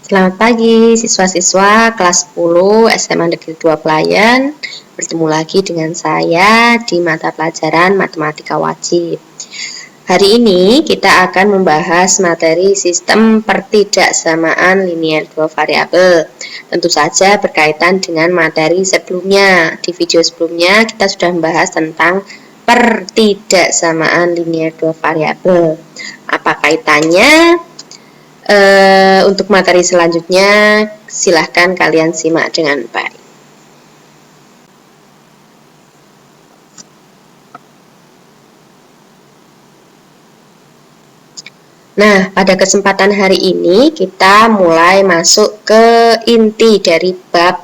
Selamat pagi siswa-siswa kelas 10 SMA Negeri 2 Pelayan. Bertemu lagi dengan saya di mata pelajaran Matematika Wajib. Hari ini kita akan membahas materi sistem pertidaksamaan linear dua variabel. Tentu saja berkaitan dengan materi sebelumnya. Di video sebelumnya kita sudah membahas tentang pertidaksamaan linear dua variabel. Apa kaitannya? Untuk materi selanjutnya silahkan kalian simak dengan baik. Nah, pada kesempatan hari ini kita mulai masuk ke inti dari bab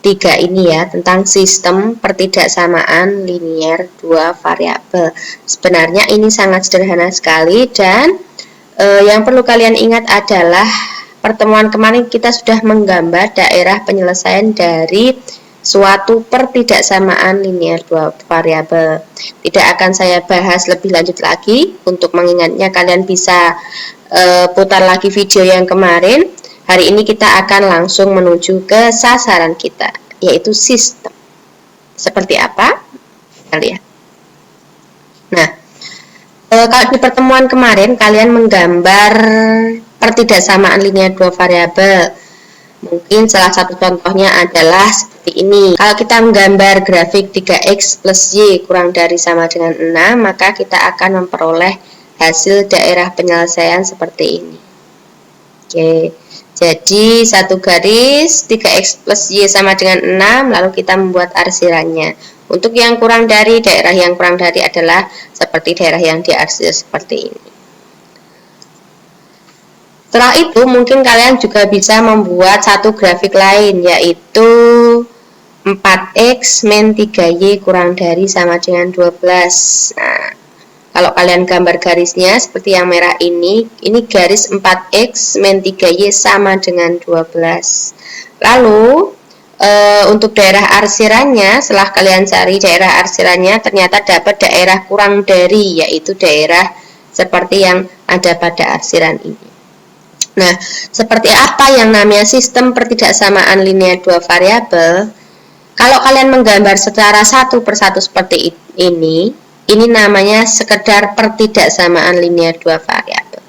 3 ini ya, tentang sistem pertidaksamaan linear dua variabel. Sebenarnya ini sangat sederhana sekali dan yang perlu kalian ingat adalah pertemuan kemarin kita sudah menggambar daerah penyelesaian dari suatu pertidaksamaan linear dua variabel. Tidak akan saya bahas lebih lanjut lagi. Untuk mengingatnya kalian bisa putar lagi video yang kemarin. Hari ini kita akan langsung menuju ke sasaran kita, yaitu sistem. Seperti apa? Kita lihat. Nah, kalau di pertemuan kemarin kalian menggambar pertidaksamaan linear dua variabel. Mungkin salah satu contohnya adalah seperti ini. Kalau kita menggambar grafik 3x plus y kurang dari sama dengan 6, maka kita akan memperoleh hasil daerah penyelesaian seperti ini. Oke, jadi satu garis 3x plus y sama dengan 6, lalu kita membuat arsirannya. Untuk yang kurang dari, daerah yang kurang dari adalah seperti daerah yang diarsir seperti ini. Setelah itu mungkin kalian juga bisa membuat satu grafik lain, yaitu 4x min 3y kurang dari sama dengan 12. Nah, kalau kalian gambar garisnya seperti yang merah ini garis 4x min 3y sama dengan 12. Lalu untuk daerah arsirannya, setelah kalian cari daerah arsirannya, ternyata dapat daerah kurang dari, yaitu daerah seperti yang ada pada arsiran ini. Nah, seperti apa yang namanya sistem pertidaksamaan linear dua variabel? Kalau kalian menggambar secara satu persatu seperti ini namanya sekedar pertidaksamaan linear dua variabel.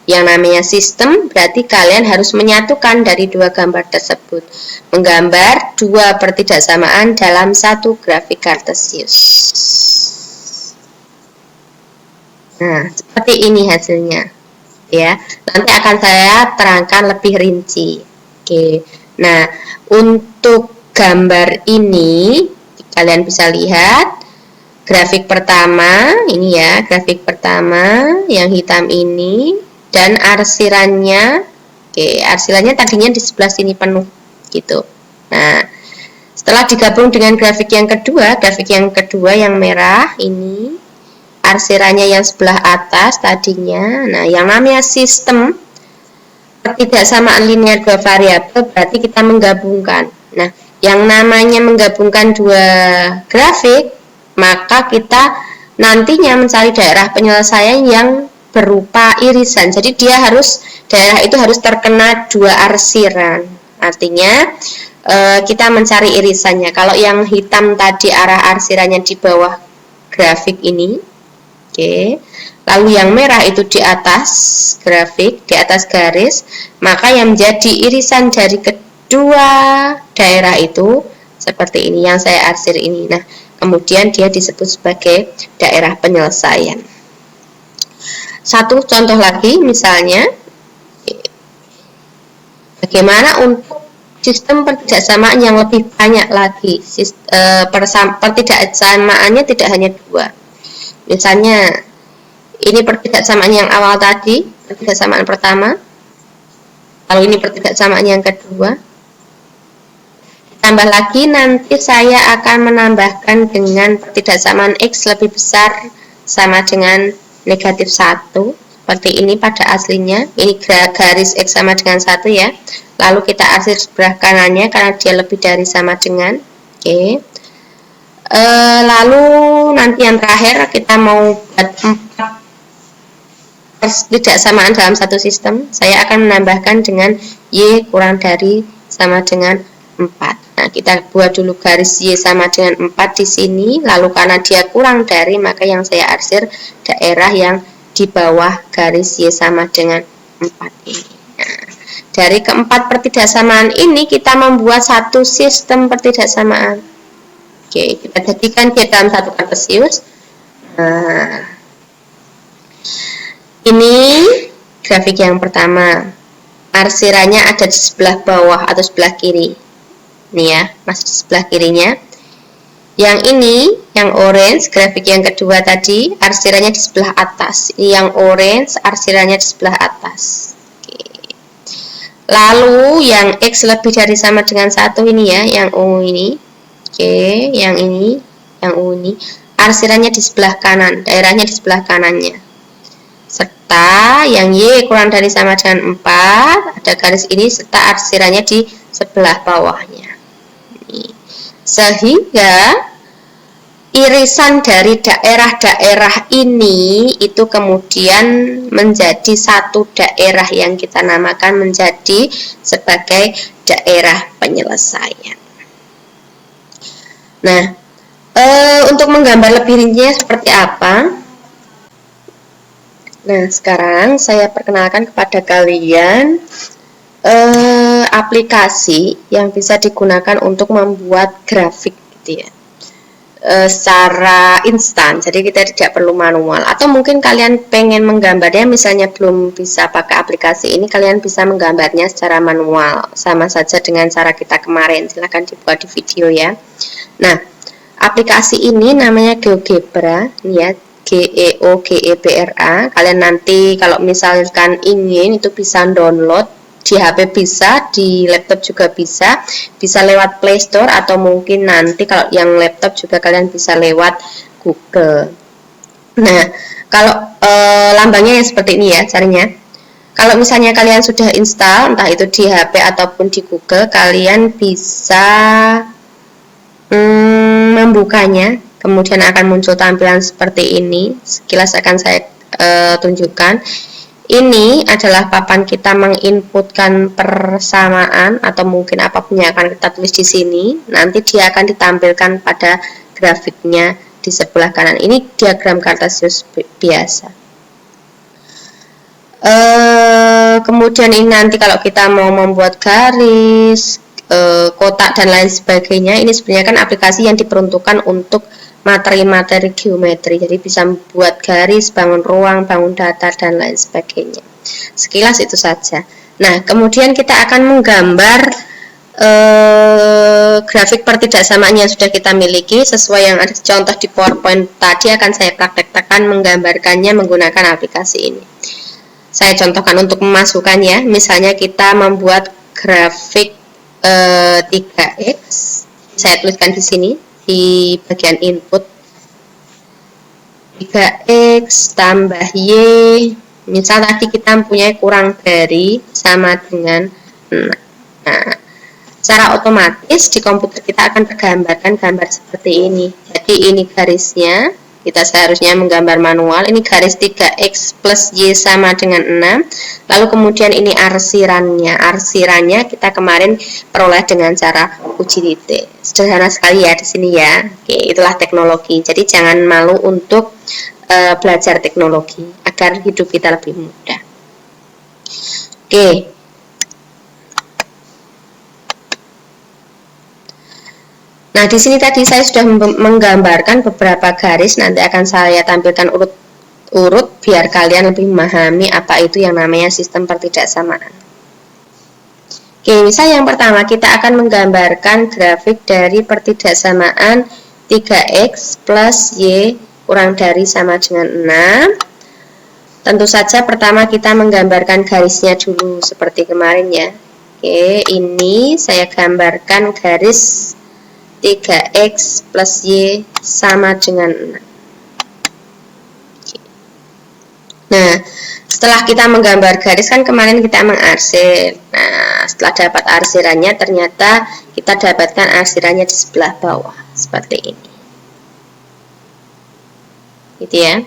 Yang namanya sistem berarti kalian harus menyatukan dari dua gambar tersebut, menggambar dua pertidaksamaan dalam satu grafik kartesius. Nah, seperti ini hasilnya, ya. Nanti akan saya terangkan lebih rinci. Oke. Nah, untuk gambar ini kalian bisa lihat grafik pertama ini ya, grafik pertama yang hitam ini. Dan arsirannya, arsirannya tadinya di sebelah sini penuh, gitu. Nah, setelah digabung dengan grafik yang kedua yang merah ini, arsirannya yang sebelah atas tadinya. Nah, yang namanya sistem pertidaksamaan linear dua variabel berarti kita menggabungkan. Nah, yang namanya menggabungkan dua grafik, maka kita nantinya mencari daerah penyelesaian yang berupa irisan. Jadi daerah itu harus terkena dua arsiran. Artinya kita mencari irisannya. Kalau yang hitam tadi arah arsirannya di bawah grafik ini, oke. Lalu yang merah itu di atas grafik, di atas garis, maka yang menjadi irisan dari kedua daerah itu seperti ini yang saya arsir ini. Nah, kemudian dia disebut sebagai daerah penyelesaian. Satu contoh lagi, misalnya bagaimana untuk sistem pertidaksamaan yang lebih banyak lagi. Pertidaksamaannya tidak hanya dua. Misalnya ini pertidaksamaan yang awal tadi, pertidaksamaan pertama. Lalu ini pertidaksamaan yang kedua. Tambah lagi nanti saya akan menambahkan dengan pertidaksamaan X lebih besar sama dengan negatif 1, seperti ini pada aslinya. Ini garis X sama dengan 1 ya. Lalu kita arsir sebelah kanannya karena dia lebih dari sama dengan. Oke. Lalu nanti yang terakhir kita mau buat 4 ketidaksamaan dalam satu sistem, saya akan menambahkan dengan Y kurang dari sama dengan 4. Nah, kita buat dulu garis Y sama dengan 4 di sini, lalu karena dia kurang dari, maka yang saya arsir daerah yang di bawah garis Y sama dengan 4 ini. Nah, dari keempat pertidaksamaan ini kita membuat satu sistem pertidaksamaan. Oke, kita jadikan dia dalam satu kartesius. Nah, ini grafik yang pertama. Arsirannya ada di sebelah bawah atau sebelah kiri. Ini ya, masih di sebelah kirinya. Yang ini, yang orange, grafik yang kedua tadi, arsirannya di sebelah atas. Ini yang orange, arsirannya di sebelah atas. Oke. Lalu yang X lebih dari sama dengan 1 ini ya, yang ungu ini. Oke, yang ini, yang ungu ini, arsirannya di sebelah kanan, daerahnya di sebelah kanannya. Serta yang Y kurang dari sama dengan 4, ada garis ini, serta arsirannya di sebelah bawahnya. Sehingga irisan dari daerah-daerah ini itu kemudian menjadi satu daerah yang kita namakan menjadi sebagai daerah penyelesaian. Nah, untuk menggambar lebih rincinya seperti apa? Nah, sekarang saya perkenalkan kepada kalian aplikasi yang bisa digunakan untuk membuat grafik gitu ya, secara instan, jadi kita tidak perlu manual. Atau mungkin kalian pengen menggambarnya, misalnya belum bisa pakai aplikasi ini, kalian bisa menggambarnya secara manual, sama saja dengan cara kita kemarin. Silahkan dibuat di video ya. Nah, aplikasi ini namanya GeoGebra, ya, GeoGebra. Kalian nanti kalau misalkan ingin itu bisa download di HP, bisa di laptop juga bisa lewat Play Store, atau mungkin nanti kalau yang laptop juga kalian bisa lewat Google. Nah, kalau lambangnya yang seperti ini ya caranya. Kalau misalnya kalian sudah install, entah itu di HP ataupun di Google, kalian bisa membukanya. Kemudian akan muncul tampilan seperti ini. Sekilas akan saya tunjukkan. Ini adalah papan kita menginputkan persamaan atau mungkin apapun yang akan kita tulis di sini. Nanti dia akan ditampilkan pada grafiknya di sebelah kanan. Ini diagram kartesius biasa. Kemudian ini nanti kalau kita mau membuat garis, kotak dan lain sebagainya, ini sebenarnya kan aplikasi yang diperuntukkan untuk materi-materi geometri, jadi bisa membuat garis, bangun ruang, bangun data, dan lain sebagainya. Sekilas itu saja. Nah, kemudian kita akan menggambar grafik pertidaksamaan yang sudah kita miliki sesuai yang ada contoh di PowerPoint tadi. Akan saya praktekkan menggambarkannya menggunakan aplikasi ini. Saya contohkan untuk memasukkannya. Misalnya kita membuat grafik 3x. Saya tuliskan di sini di bagian input, 3x tambah y, misal tadi kita mempunyai kurang dari sama dengan 6. Nah, secara otomatis di komputer kita akan tergambarkan gambar seperti ini. Jadi ini garisnya, kita seharusnya menggambar manual. Ini garis 3x plus y sama dengan 6. Lalu kemudian ini arsirannya. Arsirannya kita kemarin peroleh dengan cara uji titik. Sederhana sekali ya di sini ya. Oke, itulah teknologi. Jadi jangan malu untuk belajar teknologi agar hidup kita lebih mudah. Oke. Nah, di sini tadi saya sudah menggambarkan beberapa garis, nanti akan saya tampilkan urut-urut biar kalian lebih memahami apa itu yang namanya sistem pertidaksamaan. Oke, misal yang pertama kita akan menggambarkan grafik dari pertidaksamaan 3x plus y kurang dari sama dengan 6. Tentu saja pertama kita menggambarkan garisnya dulu seperti kemarin ya. Oke, ini saya gambarkan garis 3x plus y sama dengan 6. Nah, setelah kita menggambar garis kan kemarin kita mengarsir. Nah, setelah dapat arsirannya ternyata kita dapatkan arsirannya di sebelah bawah seperti ini. Gitu ya.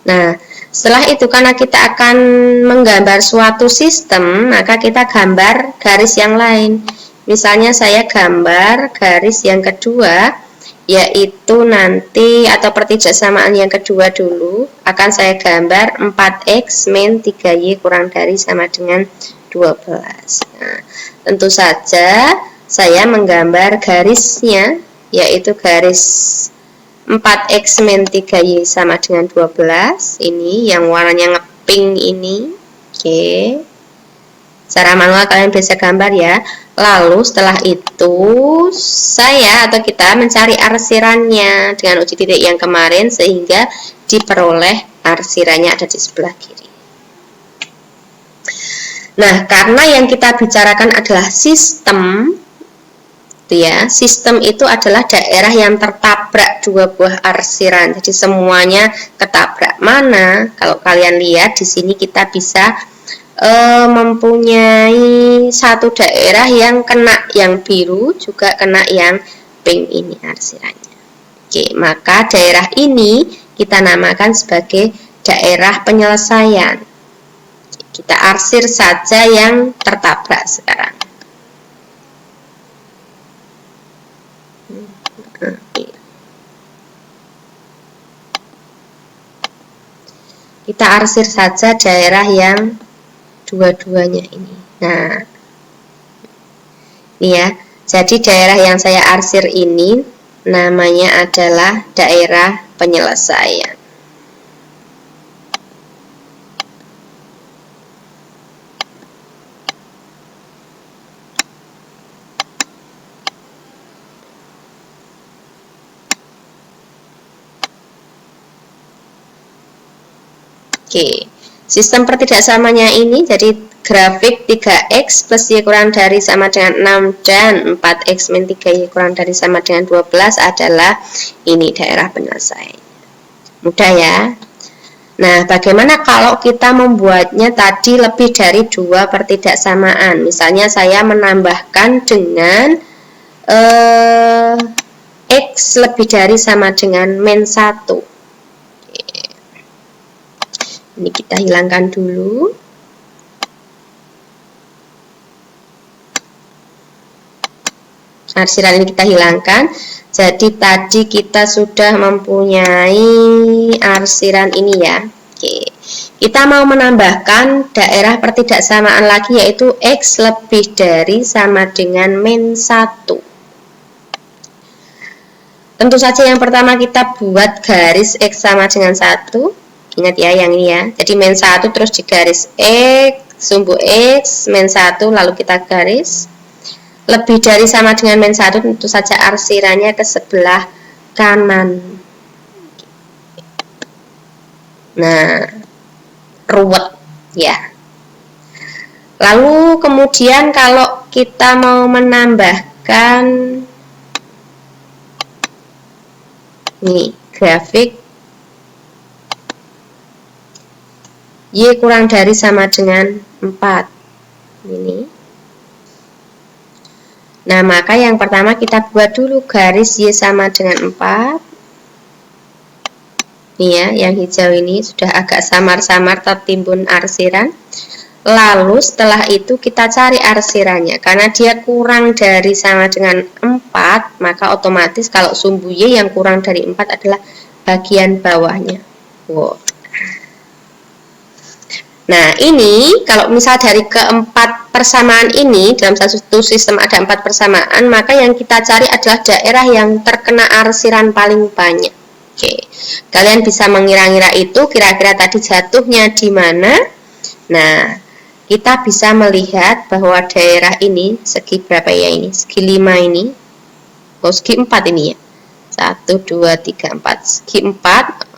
Nah, Setelah itu, karena kita akan menggambar suatu sistem, maka kita gambar garis yang lain. Misalnya saya gambar garis yang kedua, yaitu nanti atau pertidaksamaan yang kedua dulu, akan saya gambar 4x min 3y kurang dari sama dengan 12. Nah, tentu saja saya menggambar garisnya, yaitu garis 4x min 3y sama dengan 12. Ini yang warnanya ngepink ini. Oke. Secara manual kalian bisa gambar ya. Lalu setelah itu saya atau kita mencari arsirannya dengan uji titik yang kemarin sehingga diperoleh arsirannya ada di sebelah kiri. Nah, karena yang kita bicarakan adalah sistem, ya, sistem itu adalah daerah yang tertabrak dua buah arsiran. Jadi semuanya ketabrak. Mana? Kalau kalian lihat di sini kita bisa mempunyai satu daerah yang kena yang biru, juga kena yang pink ini arsirannya. Oke, maka daerah ini kita namakan sebagai daerah penyelesaian. Kita arsir saja yang tertabrak sekarang. Kita arsir saja daerah yang dua-duanya ini. Nah, ini ya. Jadi daerah yang saya arsir ini namanya adalah daerah penyelesaian. Oke, sistem pertidaksamanya ini jadi grafik 3x plus y kurang dari sama dengan 6 dan 4x min 3y kurang dari sama dengan 12 adalah ini daerah penyelesaian. Mudah ya. Nah, bagaimana kalau kita membuatnya tadi lebih dari 2 pertidaksamaan? Misalnya saya menambahkan dengan x lebih dari sama dengan min 1. Ini kita hilangkan dulu. Arsiran ini kita hilangkan. Jadi tadi kita sudah mempunyai arsiran ini ya. Oke. Kita mau menambahkan daerah pertidaksamaan lagi, yaitu x lebih dari sama dengan min 1. Tentu saja yang pertama kita buat garis x sama dengan 1. Ingat ya yang ini ya. Jadi min 1 terus digaris x, sumbu x, min 1 lalu kita garis. Lebih dari sama dengan min 1 tentu saja arsirannya ke sebelah kanan. Nah, ruwet ya. Lalu kemudian kalau kita mau menambahkan nih grafik y kurang dari sama dengan 4 ini. Nah, maka yang pertama kita buat dulu garis y sama dengan 4. Nih ya, yang hijau ini sudah agak samar-samar tertimbun arsiran. Lalu setelah itu kita cari arsirannya. Karena dia kurang dari sama dengan 4, maka otomatis kalau sumbu y yang kurang dari 4 adalah bagian bawahnya. Wow. Nah, ini kalau misal dari keempat persamaan ini, dalam satu sistem ada 4 persamaan, maka yang kita cari adalah daerah yang terkena arsiran paling banyak. Oke, kalian bisa mengira-ngira itu kira-kira tadi jatuhnya di mana. Nah, kita bisa melihat bahwa daerah ini segi berapa ya ini? Segi 5 ini. Oh, segi 4 ini ya. 1, 2, 3, 4. Segi 4.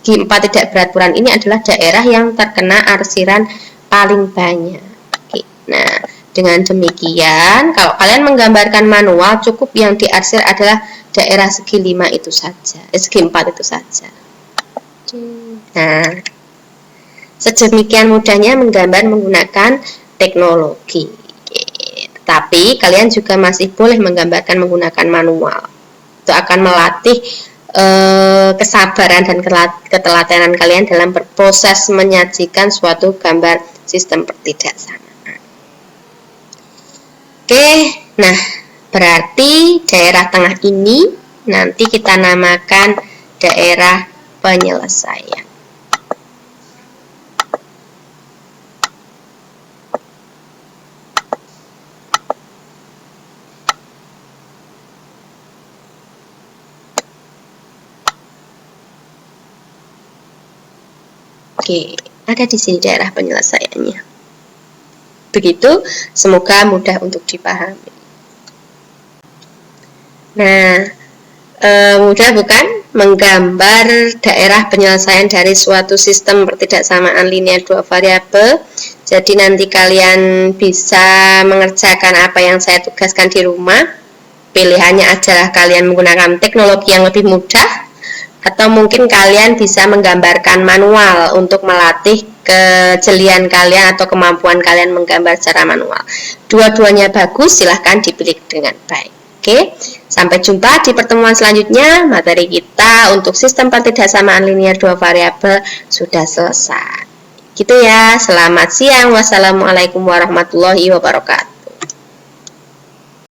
Segi 4 tidak beraturan ini adalah daerah yang terkena arsiran paling banyak. Oke. Nah, dengan demikian, kalau kalian menggambarkan manual, cukup yang diarsir adalah daerah segi 5 itu saja, segi 4 itu saja. Nah, sedemikian mudahnya menggambar menggunakan teknologi. Tapi kalian juga masih boleh menggambarkan menggunakan manual. Itu akan melatih kesabaran dan ketelatenan kalian dalam berproses menyajikan suatu gambar sistem pertidaksamaan. Oke, nah berarti daerah tengah ini nanti kita namakan daerah penyelesaian. Oke, ada di sini daerah penyelesaiannya. Begitu, semoga mudah untuk dipahami. Nah, mudah bukan menggambar daerah penyelesaian dari suatu sistem pertidaksamaan linear dua variabel. Jadi nanti kalian bisa mengerjakan apa yang saya tugaskan di rumah. Pilihannya adalah kalian menggunakan teknologi yang lebih mudah, atau mungkin kalian bisa menggambarkan manual untuk melatih kejelian kalian atau kemampuan kalian menggambar secara manual. Dua-duanya bagus, silahkan dipilih dengan baik. Oke, sampai jumpa di pertemuan selanjutnya. Materi kita untuk sistem pertidaksamaan linear dua variabel sudah selesai. Gitu ya, selamat siang. Wassalamualaikum warahmatullahi wabarakatuh.